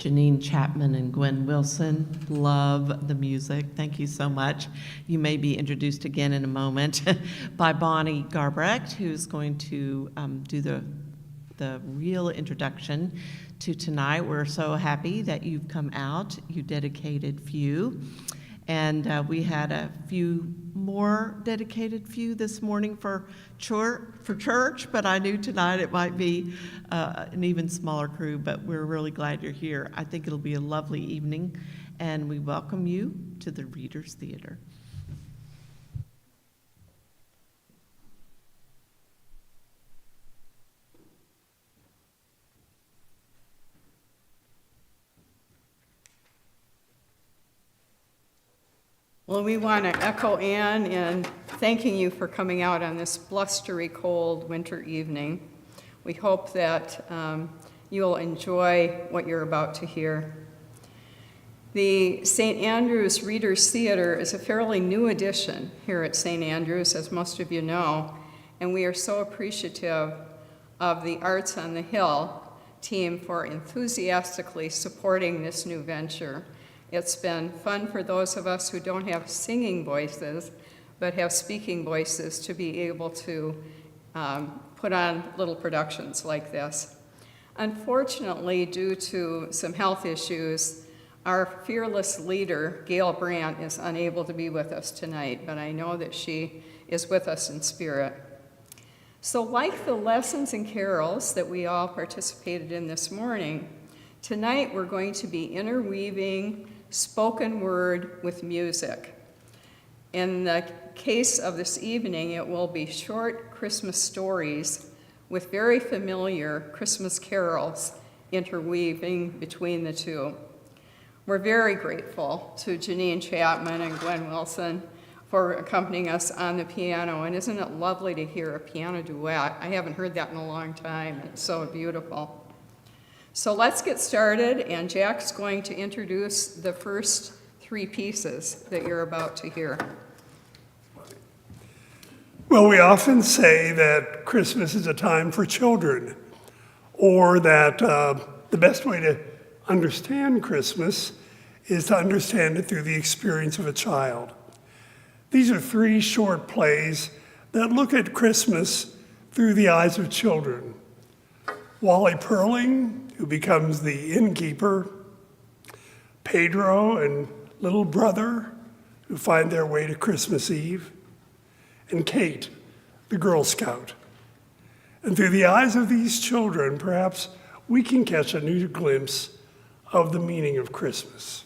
Janine Chapman and Gwen Wilson. Love the music. Thank you so much. You may be introduced again in a moment by Bonnie Garbrecht, who's going to do the real introduction to tonight. We're so happy that you've come out, you dedicated few. And we had a few more dedicated few this morning for church, but I knew tonight it might be an even smaller crew, but we're really glad you're here. I think it'll be a lovely evening, and we welcome you to the Readers Theater. Well, we want to echo Ann in thanking you for coming out on this blustery, cold winter evening. We hope that you'll enjoy what you're about to hear. The St. Andrews Readers Theater is a fairly new addition here at St. Andrews, as most of you know, and we are so appreciative of the Arts on the Hill team for enthusiastically supporting this new venture. It's been fun for those of us who don't have singing voices, but have speaking voices, to be able to put on little productions like this. Unfortunately, due to some health issues, our fearless leader, Gail Brandt, is unable to be with us tonight, but I know that she is with us in spirit. So like the lessons and carols that we all participated in this morning, tonight we're going to be interweaving spoken word with music. In the case of this evening, it will be short Christmas stories with very familiar Christmas carols interweaving between the two. We're very grateful to Janine Chapman and Gwen Wilson for accompanying us on the piano, and isn't it lovely to hear a piano duet? I haven't heard that in a long time. It's so beautiful. So let's get started, and Jack's going to introduce the first three pieces that you're about to hear. Well, we often say that Christmas is a time for children, or that the best way to understand Christmas is to understand it through the experience of a child. These are three short plays that look at Christmas through the eyes of children. Wally Perling, who becomes the innkeeper, Pedro and little brother, who find their way to Christmas Eve, and Kate, the Girl Scout. And through the eyes of these children, perhaps we can catch a new glimpse of the meaning of Christmas.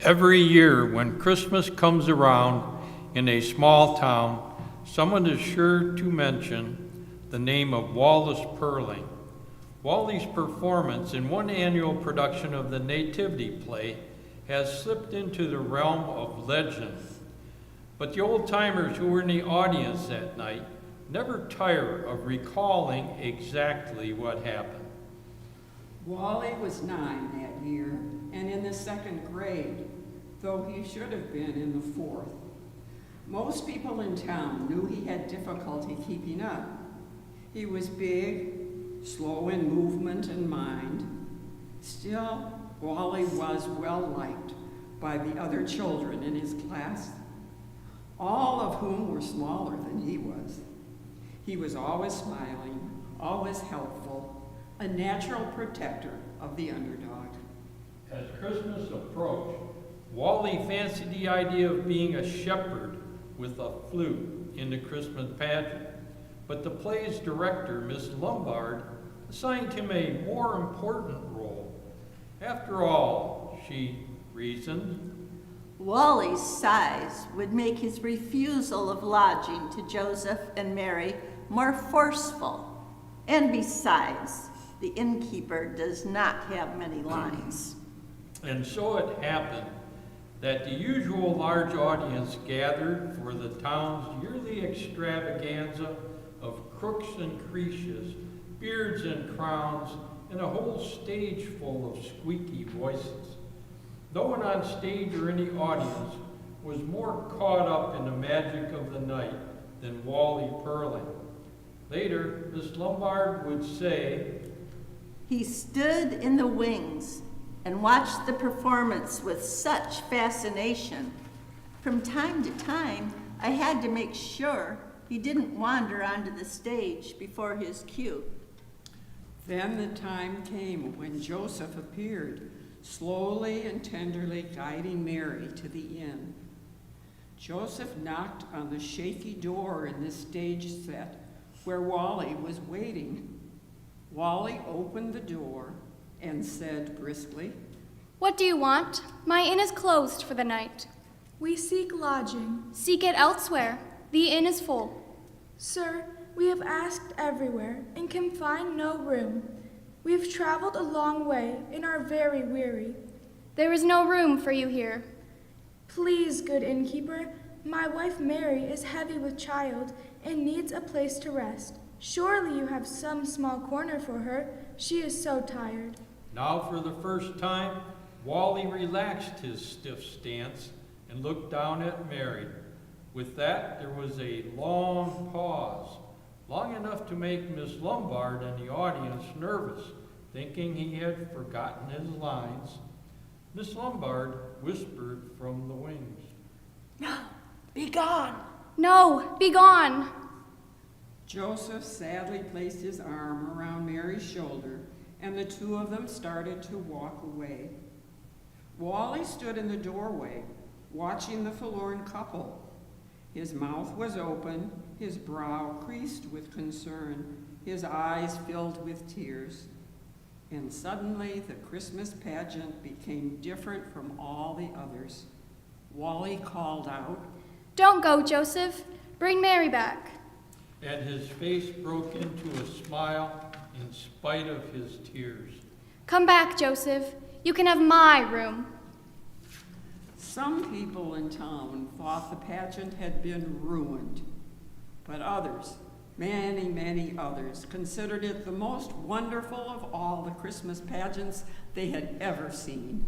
Every year when Christmas comes around in a small town, someone is sure to mention the name of Wallace Perling. Wally's performance in one annual production of the Nativity play has slipped into the realm of legend. But the old-timers who were in the audience that night never tire of recalling exactly what happened. Wally was 9 that year and in the 2nd grade, though he should have been in the 4th. Most people in town knew he had difficulty keeping up. He was big, slow in movement and mind. Still, Wally was well liked by the other children in his class, all of whom were smaller than he was. He was always smiling, always helpful, a natural protector of the underdog. As Christmas approached, Wally fancied the idea of being a shepherd with a flute in the Christmas pageant, but the play's director, Miss Lombard, assigned him a more important role. After all, she reasoned, Wally's size would make his refusal of lodging to Joseph and Mary more forceful. And besides, the innkeeper does not have many lines. And so it happened that the usual large audience gathered for the town's yearly extravaganza of crooks and creches, beards and crowns, and a whole stage full of squeaky voices. No one on stage or in the audience was more caught up in the magic of the night than Wally Perling. Later, Miss Lombard would say, He stood in the wings and watched the performance with such fascination. From time to time, I had to make sure he didn't wander onto the stage before his cue. Then the time came when Joseph appeared, slowly and tenderly guiding Mary to the inn. Joseph knocked on the shaky door in the stage set where Wally was waiting. Wally opened the door and said briskly, What do you want? My inn is closed for the night. We seek lodging. Seek it elsewhere. The inn is full. Sir, we have asked everywhere and can find no room. We have traveled a long way and are very weary. There is no room for you here. Please, good innkeeper, my wife Mary is heavy with child and needs a place to rest. Surely you have some small corner for her. She is so tired. Now for the first time, Wally relaxed his stiff stance and looked down at Mary. With that, there was a long pause, long enough to make Miss Lombard and the audience nervous, thinking he had forgotten his lines. Miss Lombard whispered from the wings, Be gone! No, be gone. Joseph sadly placed his arm around Mary's shoulder, and the two of them started to walk away. Wally stood in the doorway, watching the forlorn couple. His mouth was open, his brow creased with concern, his eyes filled with tears. And suddenly the Christmas pageant became different from all the others. Wally called out, Don't go, Joseph. Bring Mary back. and his face broke into a smile in spite of his tears. Come back, Joseph. You can have my room. Some people in town thought the pageant had been ruined, but others, many, many others, considered it the most wonderful of all the Christmas pageants they had ever seen.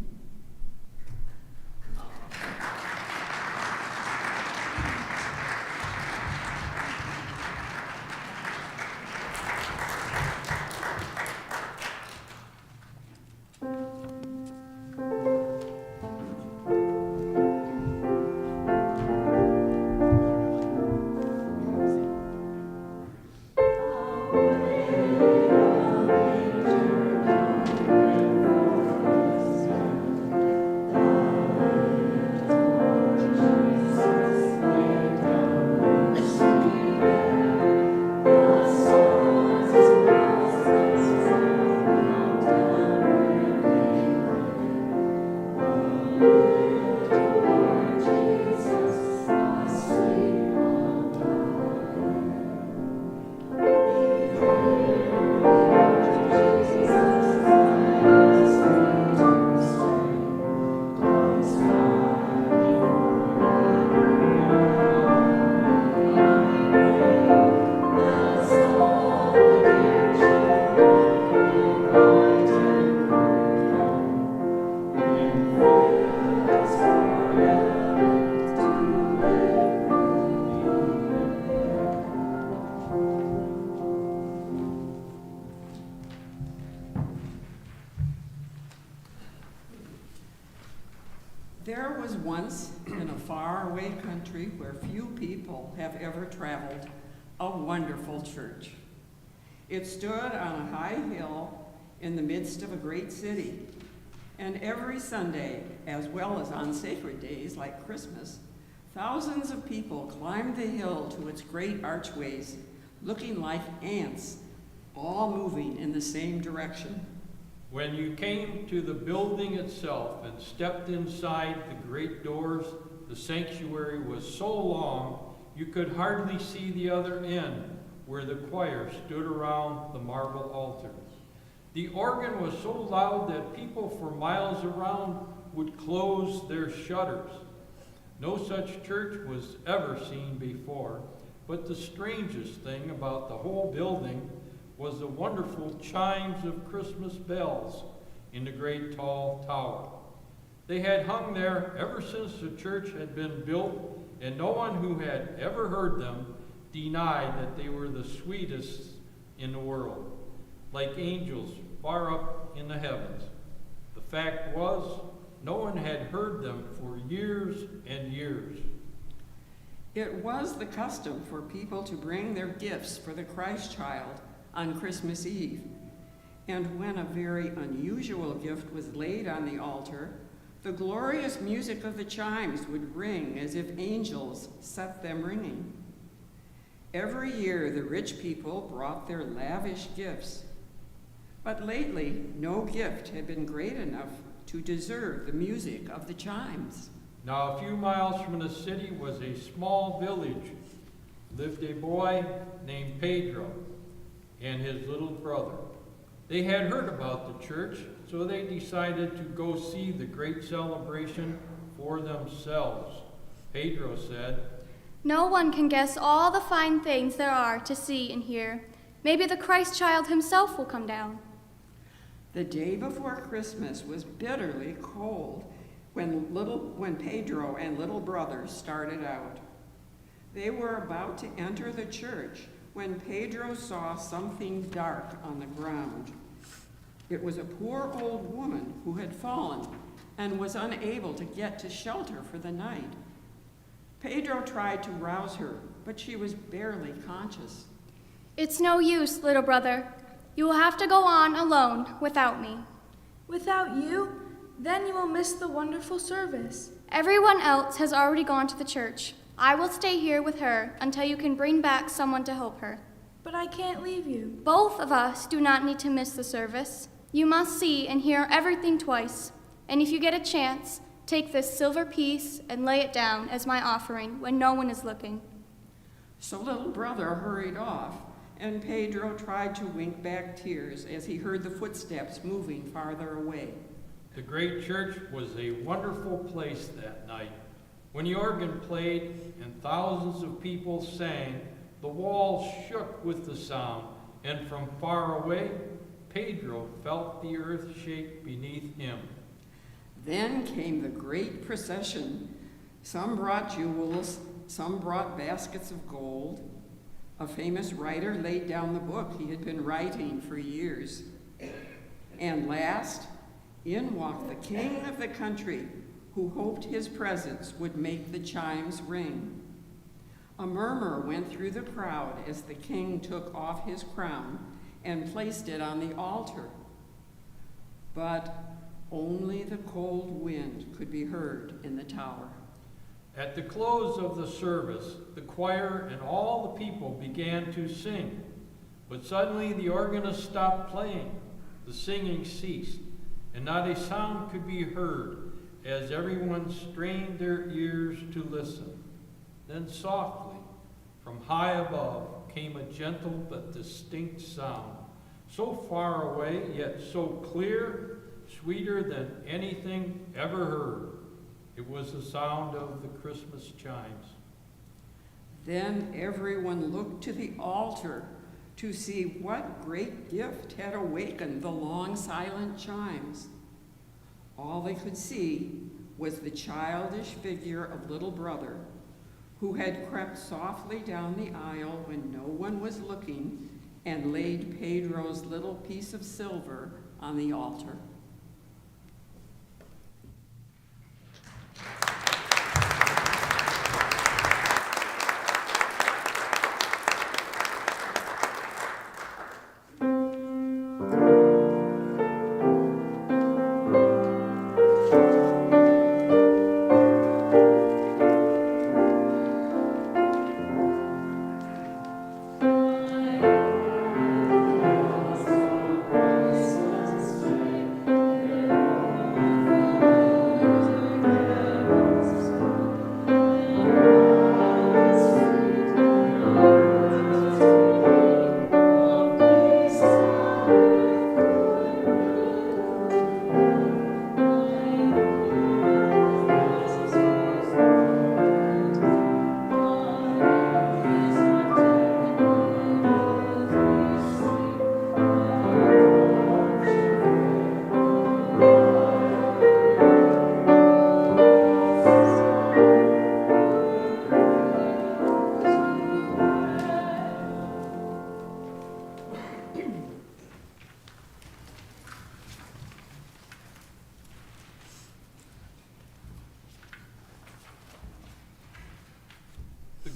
There was once, in a faraway country where few people have ever traveled, a wonderful church. It stood on a high hill in the midst of a great city, and every Sunday, as well as on sacred days like Christmas, thousands of people climbed the hill to its great archways, looking like ants, all moving in the same direction. When you came to the building itself and stepped inside the great doors, the sanctuary was so long you could hardly see the other end, where the choir stood around the marble altar. The organ was so loud that people for miles around would close their shutters. No such church was ever seen before, but the strangest thing about the whole building was the wonderful chimes of Christmas bells in the great tall tower. They had hung there ever since the church had been built, and no one who had ever heard them denied that they were the sweetest in the world, like angels far up in the heavens. The fact was, no one had heard them for years and years. It was the custom for people to bring their gifts for the Christ child on Christmas Eve. And when a very unusual gift was laid on the altar, the glorious music of the chimes would ring as if angels set them ringing. Every year, the rich people brought their lavish gifts. But lately, no gift had been great enough to deserve the music of the chimes. Now, a few miles from the city was a small village. Lived a boy named Pedro and his little brother. They had heard about the church, so they decided to go see the great celebration for themselves. Pedro said, No one can guess all the fine things there are to see and hear. Maybe the Christ child himself will come down. The day before Christmas was bitterly cold when Pedro and little brother started out. They were about to enter the church when Pedro saw something dark on the ground. It was a poor old woman who had fallen and was unable to get to shelter for the night. Pedro tried to rouse her, but she was barely conscious. It's no use, little brother. You will have to go on alone without me. Without you, then you will miss the wonderful service. Everyone else has already gone to the church. I will stay here with her until you can bring back someone to help her. But I can't leave you. Both of us do not need to miss the service. You must see and hear everything twice. And if you get a chance, take this silver piece and lay it down as my offering when no one is looking. So little brother hurried off, and Pedro tried to wink back tears as he heard the footsteps moving farther away. the great church was a wonderful place that night. When the organ played and thousands of people sang, the walls shook with the sound, and from far away, Pedro felt the earth shake beneath him. Then came the great procession. Some brought jewels, some brought baskets of gold. A famous writer laid down the book he had been writing for years. And last, in walked the king of the country, who hoped his presence would make the chimes ring. A murmur went through the crowd as the king took off his crown and placed it on the altar. But only the cold wind could be heard in the tower. At the close of the service, the choir and all the people began to sing. But suddenly the organist stopped playing. The singing ceased, and not a sound could be heard as everyone strained their ears to listen. Then softly, from high above, came a gentle but distinct sound, so far away, yet so clear, sweeter than anything ever heard. It was the sound of the Christmas chimes. Then everyone looked to the altar to see what great gift had awakened the long silent chimes. All they could see was the childish figure of little brother, who had crept softly down the aisle when no one was looking and laid Pedro's little piece of silver on the altar.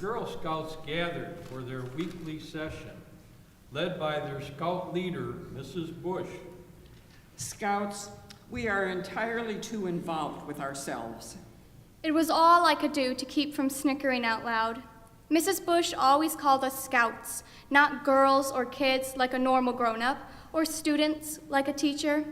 Girl Scouts gathered for their weekly session, led by their scout leader, Mrs. Bush. Scouts, we are entirely too involved with ourselves. It was all I could do to keep from snickering out loud. Mrs. Bush always called us scouts, not girls or kids like a normal grown-up, or students like a teacher.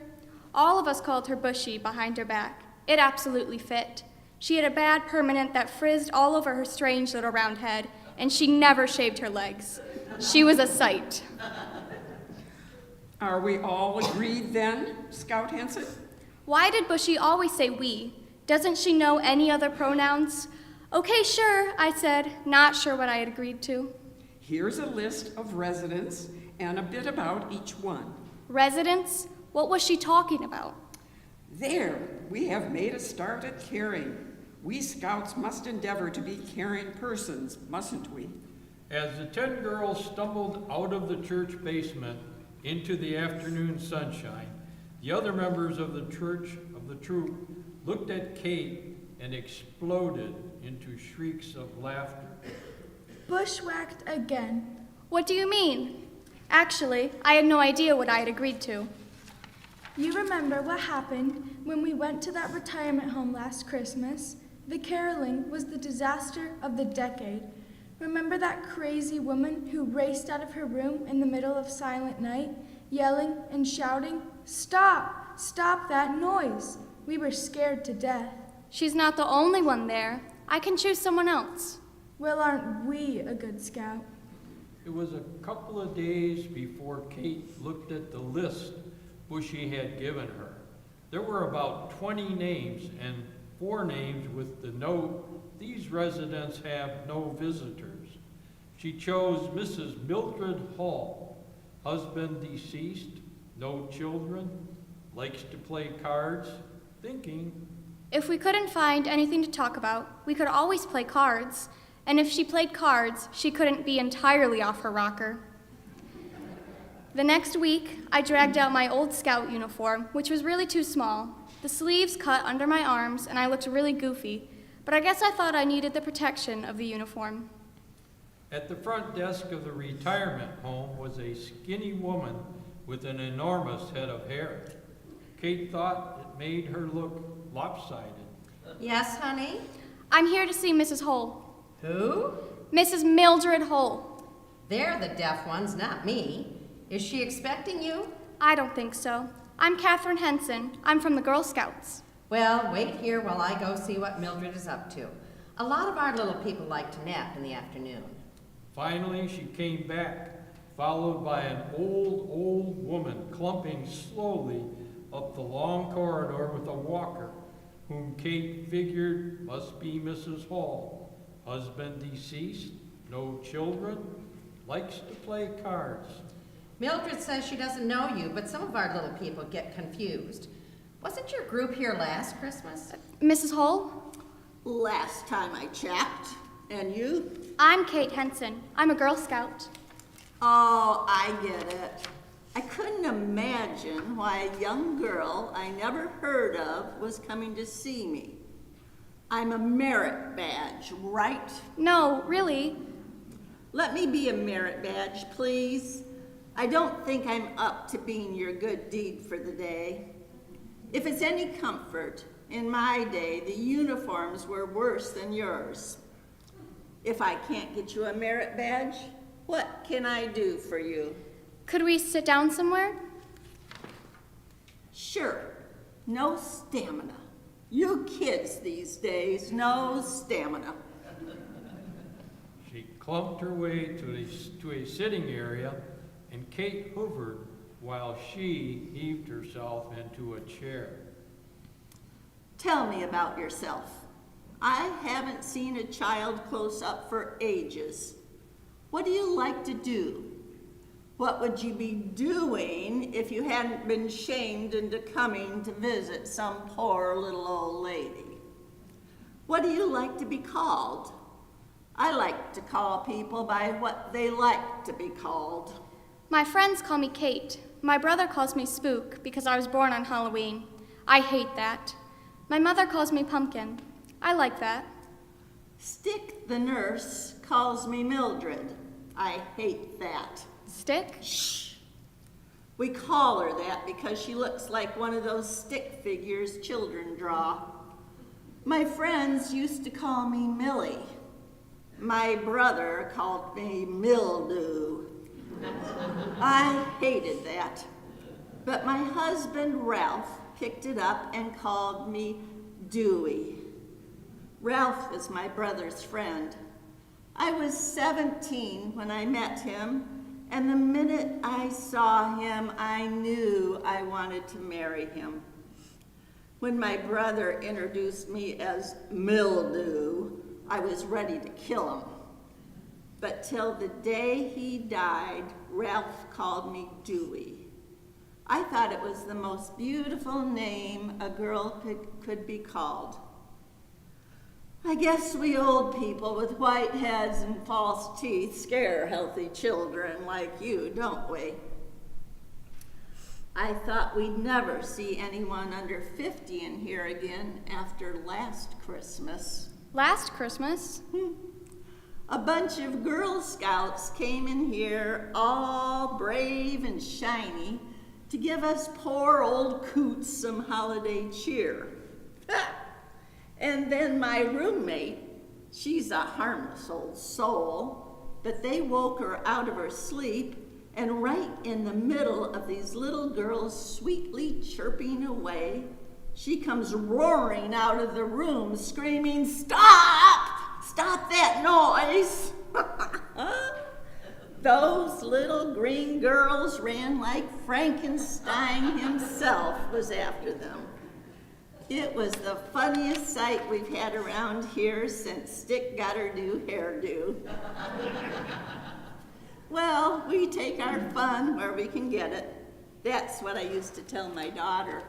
All of us called her Bushy behind her back. It absolutely fit. She had a bad permanent that frizzed all over her strange little round head, and she never shaved her legs. She was a sight. Are we all agreed then, Scout Henson? Why did Bushy always say we? Doesn't she know any other pronouns? Okay, sure, I said, not sure what I had agreed to. Here's a list of residents and a bit about each one. Residents? What was she talking about? There, we have made a start at caring. We Scouts must endeavor to be caring persons, mustn't we? As the 10 girls stumbled out of the church basement into the afternoon sunshine, the other members of the troop looked at Kate and exploded into shrieks of laughter. Bushwhacked again. What do you mean? Actually, I had no idea what I had agreed to. You remember what happened when we went to that retirement home last Christmas? The caroling was the disaster of the decade. Remember that crazy woman who raced out of her room in the middle of silent night, yelling and shouting, "Stop! Stop that noise!" We were scared to death. She's not the only one there. I can choose someone else. Well, aren't we a good scout? It was a couple of days before Kate looked at the list Bushy had given her. There were about 20 names and 4 names with the note, "These residents have no visitors." She chose Mrs. Mildred Hall, husband deceased, no children, likes to play cards, thinking. If we couldn't find anything to talk about, we could always play cards. And if she played cards, she couldn't be entirely off her rocker. The next week, I dragged out my old scout uniform, which was really too small. The sleeves cut under my arms, and I looked really goofy, but I guess I thought I needed the protection of the uniform. At the front desk of the retirement home was a skinny woman with an enormous head of hair. Kate thought it made her look lopsided. Yes, honey? I'm here to see Mrs. Hull. Who? Mrs. Mildred Hull. They're the deaf ones, not me. Is she expecting you? I don't think so. I'm Catherine Henson. I'm from the Girl Scouts. Well, wait here while I go see what Mildred is up to. A lot of our little people like to nap in the afternoon. Finally, she came back, followed by an old woman clumping slowly up the long corridor with a walker, whom Kate figured must be Mrs. Hall. Husband deceased, no children, likes to play cards. Mildred says she doesn't know you, but some of our little people get confused. Wasn't your group here last Christmas? Mrs. Hull? Last time I checked. And you? I'm Kate Henson. I'm a Girl Scout. Oh, I get it. I couldn't imagine why a young girl I never heard of was coming to see me. I'm a merit badge, right? No, really. Let me be a merit badge, please. I don't think I'm up to being your good deed for the day. If it's any comfort, in my day, the uniforms were worse than yours. If I can't get you a merit badge, what can I do for you? Could we sit down somewhere? Sure, no stamina. You kids these days, no stamina. She clumped her way to a sitting area, and Kate hovered while she heaved herself into a chair. Tell me about yourself. I haven't seen a child close up for ages. What do you like to do? What would you be doing if you hadn't been shamed into coming to visit some poor little old lady? What do you like to be called? I like to call people by what they like to be called. My friends call me Kate. My brother calls me Spook because I was born on Halloween. I hate that. My mother calls me Pumpkin. I like that. Stick, the nurse, calls me Mildred. I hate that. Stick? Shh. We call her that because she looks like one of those stick figures children draw. My friends used to call me Millie. My brother called me Mildew. I hated that. But my husband, Ralph, picked it up and called me Dewey. Ralph was my brother's friend. I was 17 when I met him, and the minute I saw him, I knew I wanted to marry him. When my brother introduced me as Mildew, I was ready to kill him. But till the day he died, Ralph called me Dewey. I thought it was the most beautiful name a girl could be called. I guess we old people with white heads and false teeth scare healthy children like you, don't we? I thought we'd never see anyone under 50 in here again after last Christmas. Last Christmas? A bunch of Girl Scouts came in here all brave and shiny to give us poor old coots some holiday cheer. And then my roommate, she's a harmless old soul, but they woke her out of her sleep, and right in the middle of these little girls sweetly chirping away, she comes roaring out of the room screaming, "Stop! Stop that noise!" Those little green girls ran like Frankenstein himself was after them. It was the funniest sight we've had around here since Stick got her new hairdo. Well, we take our fun where we can get it. That's what I used to tell my daughter.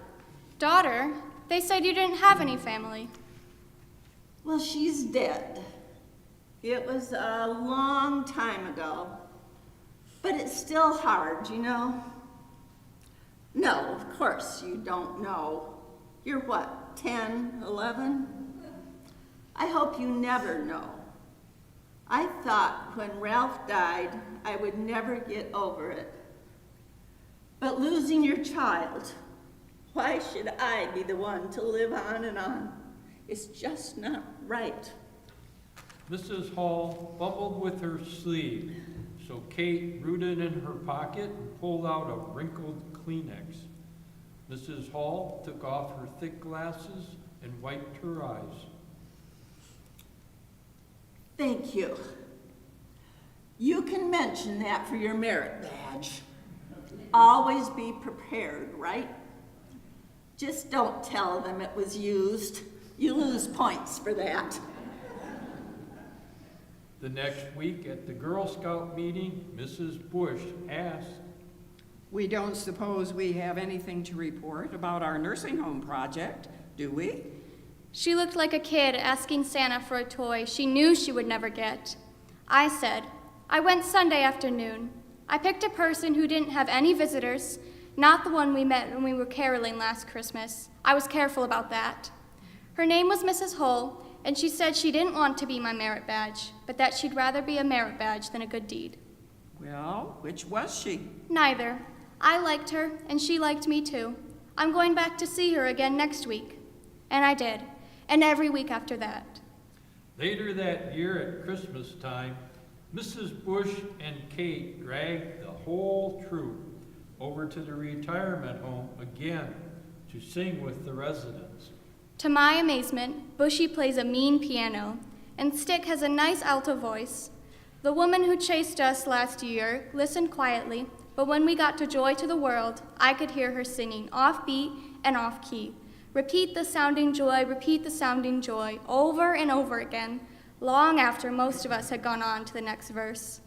Daughter? They said you didn't have any family. Well, she's dead. It was a long time ago. But it's still hard, you know? No, of course you don't know. You're what, 10, 11? I hope you never know. I thought when Ralph died, I would never get over it. But losing your child, why should I be the one to live on and on? It's just not right. Mrs. Hall fumbled with her sleeve, so Kate rooted in her pocket and pulled out a wrinkled Kleenex. Mrs. Hall took off her thick glasses and wiped her eyes. Thank you. You can mention that for your merit badge. Always be prepared, right? Just don't tell them it was used. You lose points for that. The next week at the Girl Scout meeting, Mrs. Bush asked, We don't suppose we have anything to report about our nursing home project, do we? She looked like a kid asking Santa for a toy she knew she would never get. I said, I went Sunday afternoon. I picked a person who didn't have any visitors, not the one we met when we were caroling last Christmas. I was careful about that. Her name was Mrs. Hull, and she said she didn't want to be my merit badge, but that she'd rather be a merit badge than a good deed. Well, which was she? Neither. I liked her, and she liked me too. I'm going back to see her again next week. And I did, and every week after that. Later that year at Christmas time, Mrs. Bush and Kate dragged the whole troop over to the retirement home again to sing with the residents. To my amazement, Bushy plays a mean piano, and Stick has a nice alto voice. The woman who chased us last year listened quietly, but when we got to Joy to the World, I could hear her singing off-beat and off-key. Repeat the sounding joy, over and over again, long after most of us had gone on to the next verse.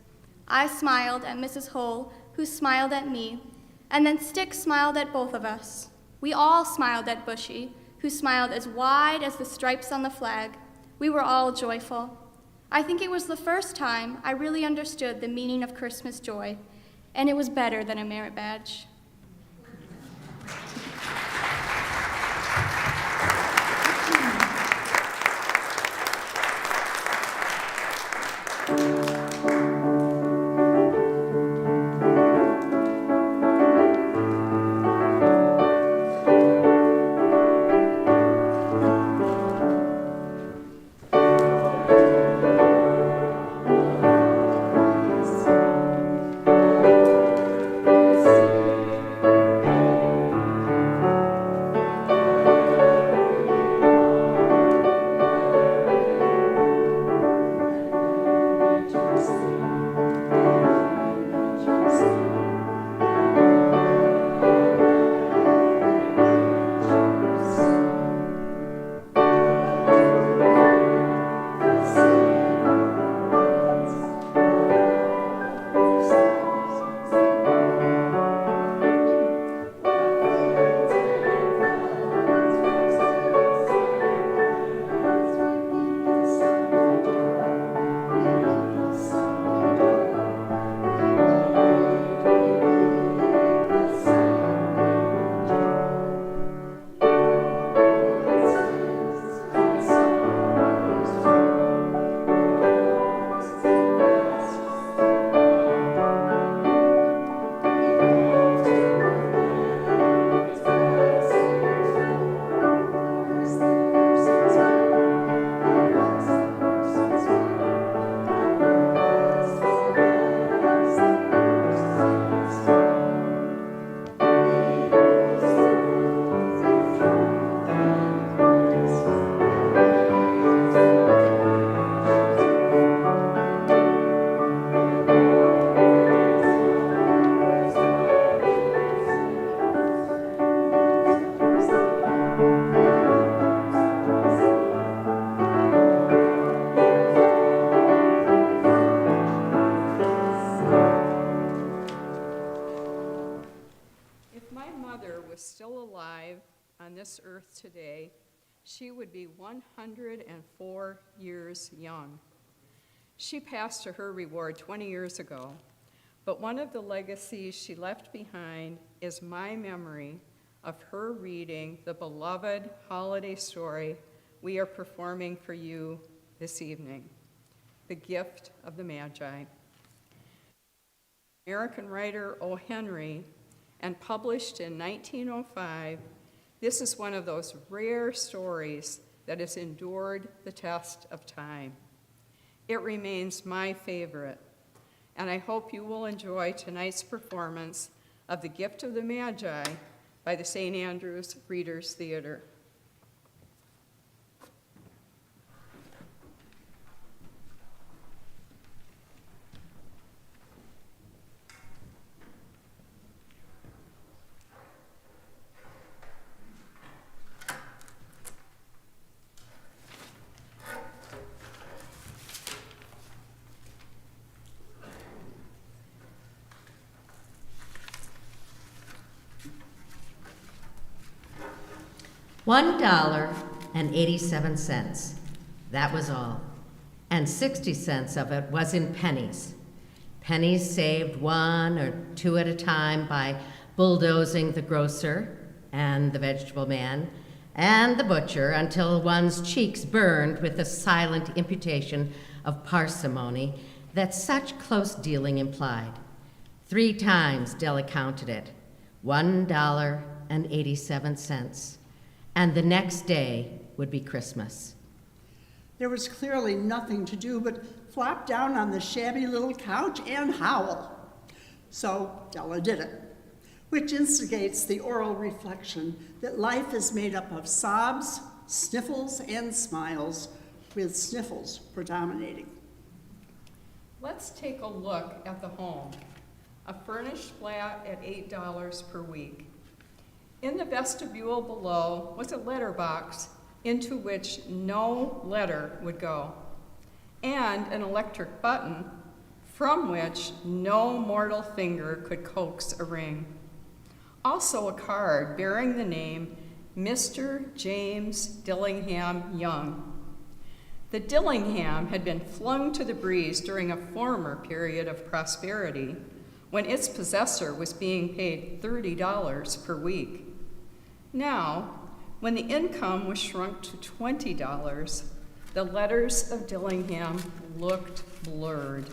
I smiled at Mrs. Hull, who smiled at me, and then Stick smiled at both of us. We all smiled at Bushy, who smiled as wide as the stripes on the flag. We were all joyful. I think it was the first time I really understood the meaning of Christmas joy, and it was better than a merit badge. mother was still alive on this earth today, she would be 104 years young. She passed to her reward 20 years ago, but one of the legacies she left behind is my memory of her reading the beloved holiday story we are performing for you this evening, The Gift of the Magi. American writer O. Henry, and published in 1905, this is one of those rare stories that has endured the test of time. It remains my favorite, and I hope you will enjoy tonight's performance of The Gift of the Magi by the St. Andrews Readers Theater. $1.87. That was all. And 60 cents of it was in pennies. Pennies saved 1 or 2 at a time by bulldozing the grocer and the vegetable man and the butcher until one's cheeks burned with the silent imputation of parsimony that such close dealing implied. 3 times Della counted it, $1.87. And the next day would be Christmas. There was clearly nothing to do but flop down on the shabby little couch and howl. So Della did it, which instigates the oral reflection that life is made up of sobs, sniffles, and smiles, with sniffles predominating. Let's take a look at the home, a furnished flat at $8 per week. In the vestibule below was a letterbox into which no letter would go, and an electric button from which no mortal finger could coax a ring. Also a card bearing the name Mr. James Dillingham Young. The Dillingham had been flung to the breeze during a former period of prosperity when its possessor was being paid $30 per week. Now, when the income was shrunk to $20, the letters of Dillingham looked blurred,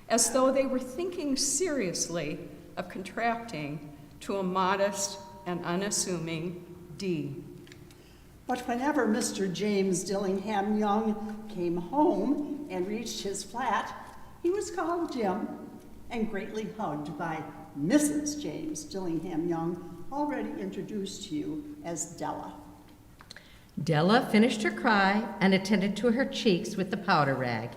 as though they were thinking seriously of contracting to a modest and unassuming D. But whenever Mr. James Dillingham Young came home and reached his flat, he was called Jim and greatly hugged by Mrs. James Dillingham Young, already introduced to you as Della. Della finished her cry and attended to her cheeks with the powder rag.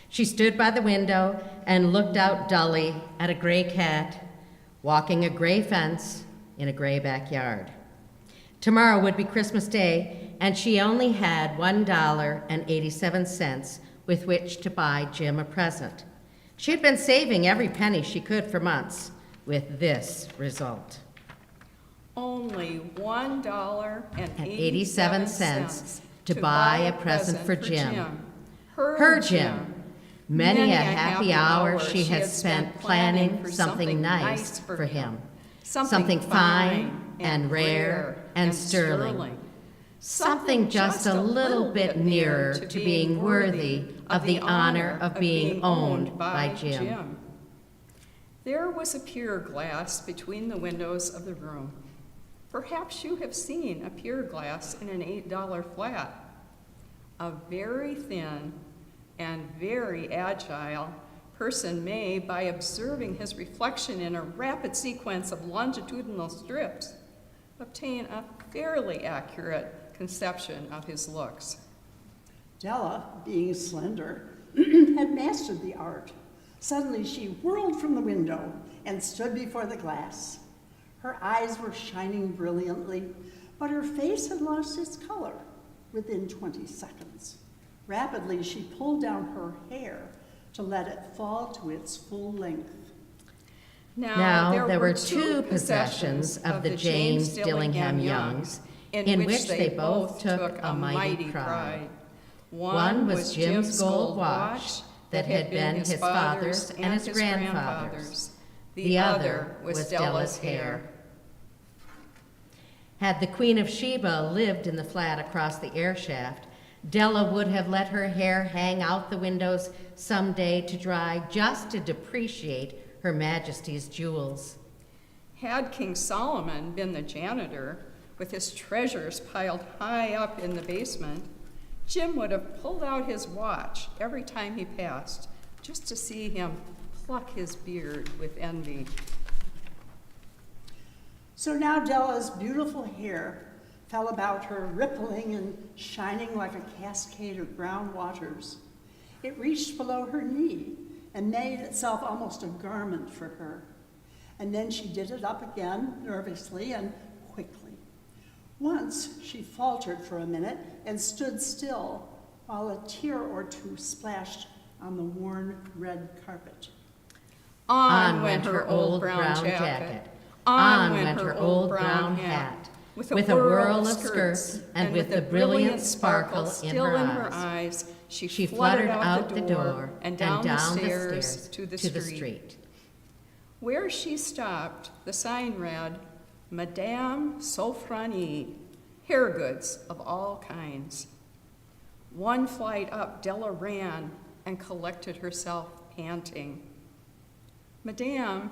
She stood by the window and looked out dully at a gray cat walking a gray fence in a gray backyard. Tomorrow would be Christmas Day, and she only had $1.87 with which to buy Jim a present. She had been saving every penny she could for months, with this result. Only $1.87 to buy a present for Jim. Her Jim. Many a happy hour she had spent planning something nice for him. Something fine and rare and sterling. Something just a little bit nearer to being worthy of the honor of being owned by Jim. There was a pier glass between the windows of the room. Perhaps you have seen a pier glass in an $8 flat. A very thin and very agile person may, by observing his reflection in a rapid sequence of longitudinal strips, obtain a fairly accurate conception of his looks. Della, being slender, had mastered the art. Suddenly she whirled from the window and stood before the glass. Her eyes were shining brilliantly, but her face had lost its color within 20 seconds. Rapidly, she pulled down her hair to let it fall to its full length. Now there were two possessions of the James Dillingham Youngs, in which they both took a mighty pride. One was Jim's gold watch that had been his father's and his grandfather's. The other was Della's hair. Had the Queen of Sheba lived in the flat across the air shaft, Della would have let her hair hang out the windows someday to dry, just to depreciate Her Majesty's jewels. Had King Solomon been the janitor, with his treasures piled high up in the basement, Jim would have pulled out his watch every time he passed, just to see him pluck his beard with envy. So now Della's beautiful hair fell about her, rippling and shining like a cascade of brown waters. It reached below her knee and made itself almost a garment for her. And then she did it up again, nervously and quickly. Once she faltered for a minute and stood still while a tear or two splashed on the worn red carpet. On went her old brown jacket. On went her old brown hat. With a whirl of skirts and with the brilliant sparkle still in her eyes, she fluttered out the door and down the stairs to the street. Where she stopped, the sign read, Madame Sofronie, hair goods of all kinds. One flight up, Della ran and collected herself, panting. Madame,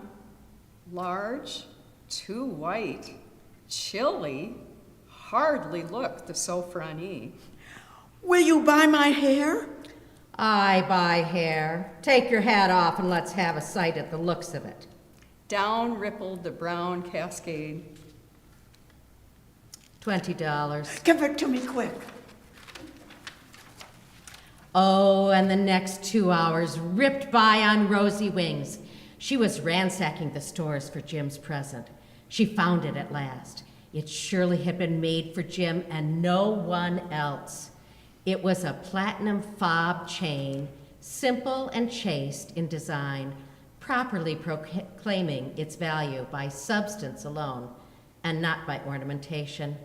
large, too white, chilly, hardly looked the Sofronie. Will you buy my hair? I buy hair. Take your hat off and let's have a sight at the looks of it. Down rippled the brown cascade. $20. Give it to me quick. Oh, and the next 2 hours ripped by on rosy wings. She was ransacking the stores for Jim's present. She found it at last. It surely had been made for Jim and no one else. It was a platinum fob chain, simple and chaste in design, properly proclaiming its value by substance alone and not by ornamentation,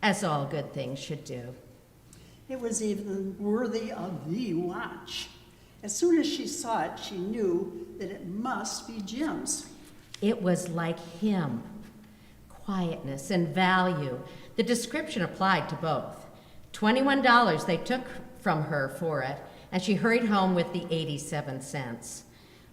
as all good things should do. It was even worthy of the watch. As soon as she saw it, she knew that it must be Jim's. It was like him. Quietness and value. The description applied to both. $21 they took from her for it, and she hurried home with the 87 cents.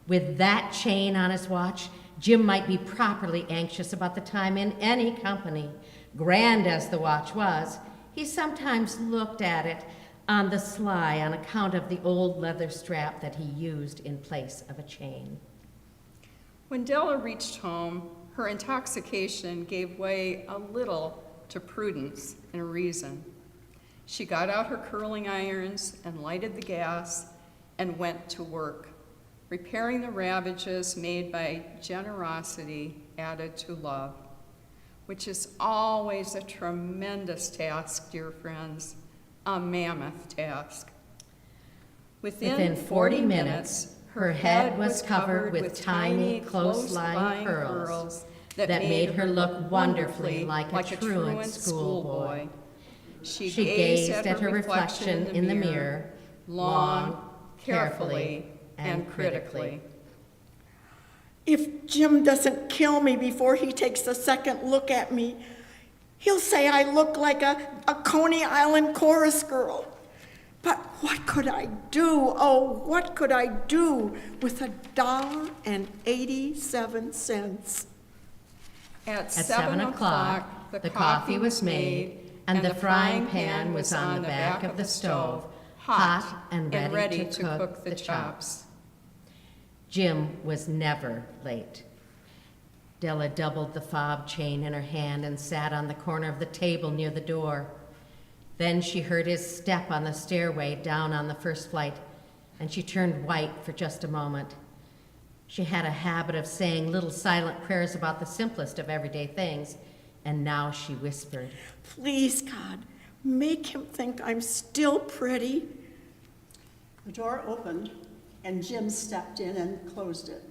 With that chain on his watch, Jim might be properly anxious about the time in any company. Grand as the watch was, he sometimes looked at it on the sly on account of the old leather strap that he used in place of a chain. When Della reached home, her intoxication gave way a little to prudence and reason. She got out her curling irons and lighted the gas and went to work, repairing the ravages made by generosity added to love, which is always a tremendous task, dear friends, a mammoth task. Within 40 minutes, her head was covered with tiny, close-lying curls that made her look wonderfully like a truant schoolboy. She gazed at her reflection in the mirror, long, carefully, and critically. If Jim doesn't kill me before he takes a second look at me, he'll say I look like a Coney Island chorus girl. But what could I do? Oh, what could I do with $1.87? At 7 o'clock, the coffee was made, and the frying pan was on the back of the stove, hot and ready to cook the chops. Jim was never late. Della doubled the fob chain in her hand and sat on the corner of the table near the door. Then she heard his step on the stairway down on the first flight, and she turned white for just a moment. She had a habit of saying little silent prayers about the simplest of everyday things, and now she whispered, Please, God, make him think I'm still pretty. The door opened, and Jim stepped in and closed it.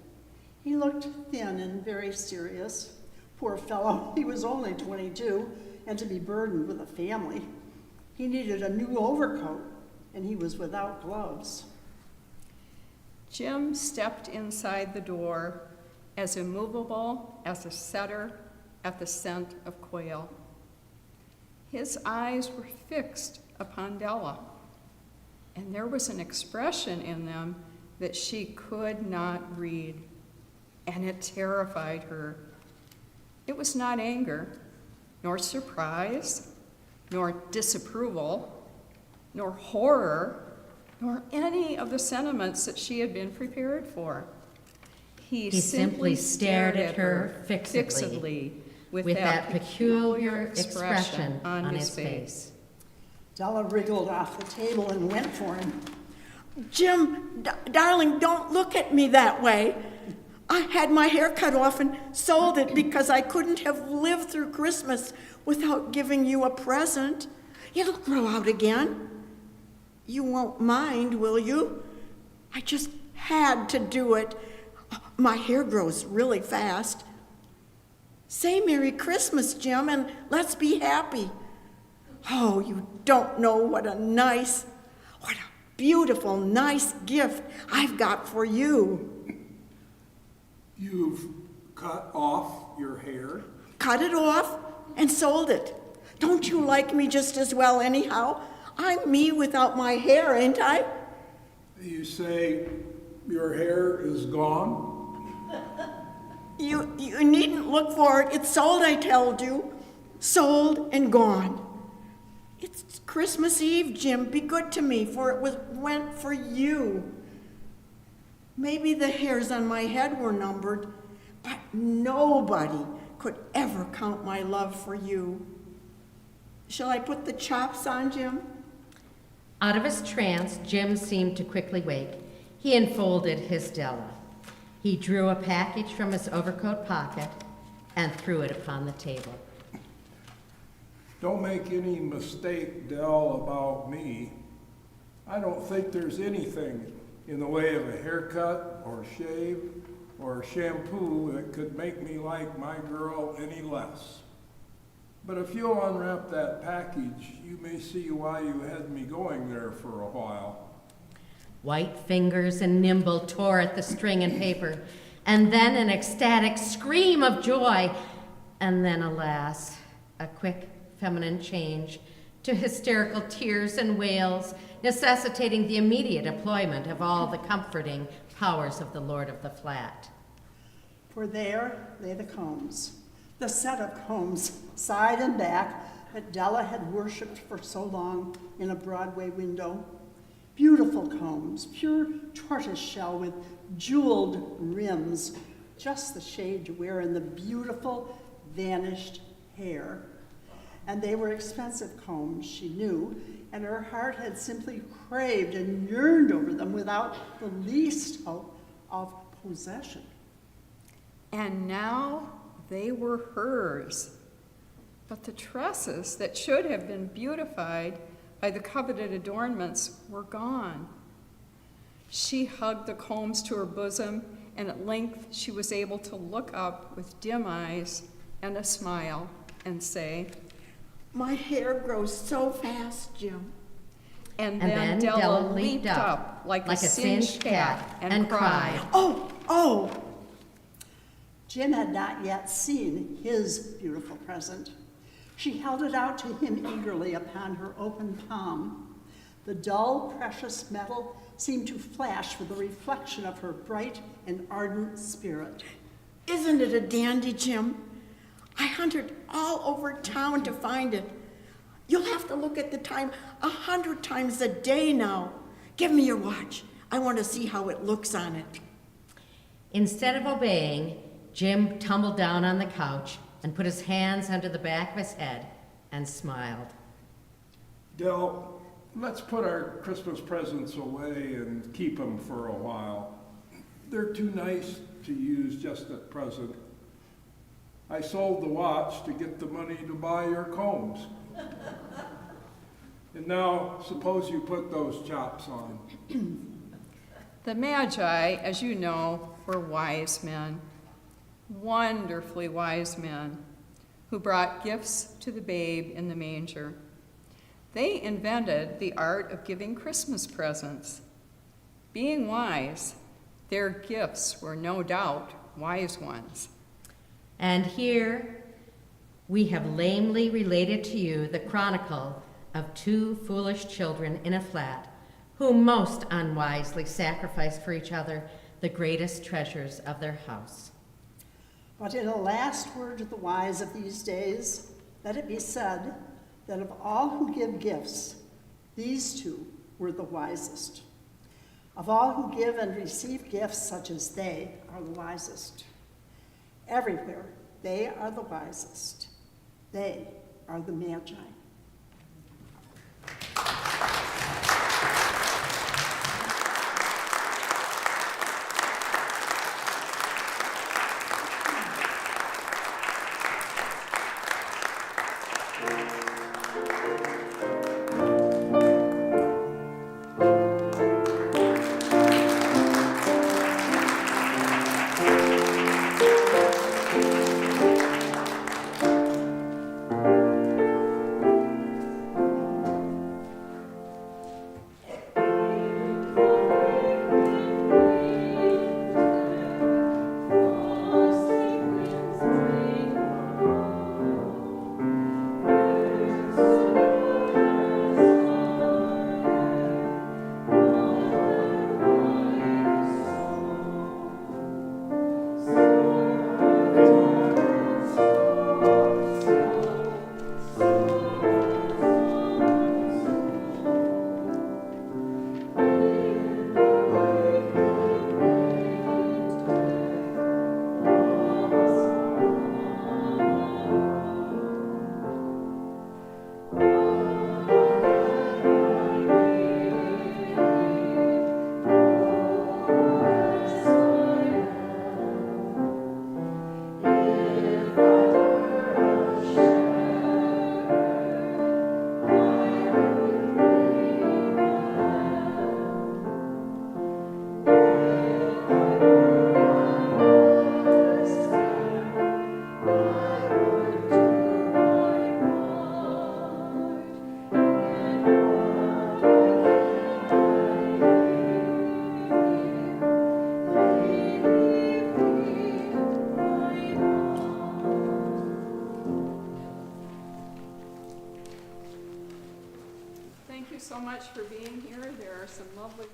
He looked thin and very serious. Poor fellow, he was only 22, and to be burdened with a family. He needed a new overcoat, and he was without gloves. Jim stepped inside the door as immovable as a setter at the scent of quail. His eyes were fixed upon Della, and there was an expression in them that she could not read, and it terrified her. It was not anger, nor surprise, nor disapproval, nor horror, nor any of the sentiments that she had been prepared for. He simply stared at her fixedly with that peculiar expression on his face. Della wriggled off the table and went for him. Jim, darling, don't look at me that way. I had my hair cut off and sold it because I couldn't have lived through Christmas without giving you a present. It'll grow out again. You won't mind, will you? I just had to do it. My hair grows really fast. Say Merry Christmas, Jim, and let's be happy. Oh, you don't know what a beautiful, nice gift I've got for you. You've cut off your hair? Cut it off and sold it. Don't you like me just as well anyhow? I'm me without my hair, ain't I? You say your hair is gone? You needn't look for it. It's sold, I told you. Sold and gone. It's Christmas Eve, Jim. Be good to me, for it went for you. Maybe the hairs on my head were numbered, but nobody could ever count my love for you. Shall I put the chops on, Jim? Out of his trance, Jim seemed to quickly wake. He enfolded his Della. He drew a package from his overcoat pocket and threw it upon the table. Don't make any mistake, Dell, about me. I don't think there's anything in the way of a haircut or shave or shampoo that could make me like my girl any less. But if you'll unwrap that package, you may see why you had me going there for a while. White fingers and nimble tore at the string and paper, and then an ecstatic scream of joy, and then, alas, a quick feminine change to hysterical tears and wails, necessitating the immediate employment of all the comforting powers of the Lord of the Flat. For there lay the combs, the set of combs, side and back, that Della had worshipped for so long in a Broadway window. Beautiful combs, pure tortoiseshell with jeweled rims, just the shade to wear in the beautiful, vanished hair. And they were expensive combs, she knew, and her heart had simply craved and yearned over them without the least of possession. And now they were hers. But the tresses that should have been beautified by the coveted adornments were gone. She hugged the combs to her bosom, and at length she was able to look up with dim eyes and a smile and say, My hair grows so fast, Jim. and then Della leaped up like a singed cat and cried. Oh! Jim had not yet seen his beautiful present. She held it out to him eagerly upon her open palm. The dull, precious metal seemed to flash with the reflection of her bright and ardent spirit. Isn't it a dandy, Jim? I hunted all over town to find it. You'll have to look at the time 100 times a day now. Give me your watch. I want to see how it looks on it. Instead of obeying, Jim tumbled down on the couch and put his hands under the back of his head and smiled. Dell, let's put our Christmas presents away and keep them for a while. They're too nice to use just at present. I sold the watch to get the money to buy your combs. And now, suppose you put those chops on. The Magi, as you know, were wise men, wonderfully wise men, who brought gifts to the babe in the manger. They invented the art of giving Christmas presents. Being wise, their gifts were no doubt wise ones. And here we have lamely related to you the chronicle of two foolish children in a flat who most unwisely sacrificed for each other the greatest treasures of their house. But in a last word to the wise of these days, let it be said that of all who give gifts, these two were the wisest. Of all who give and receive gifts such as they are the wisest. Everywhere, they are the wisest. They are the Magi. Thank you so much for being here. There are some lovely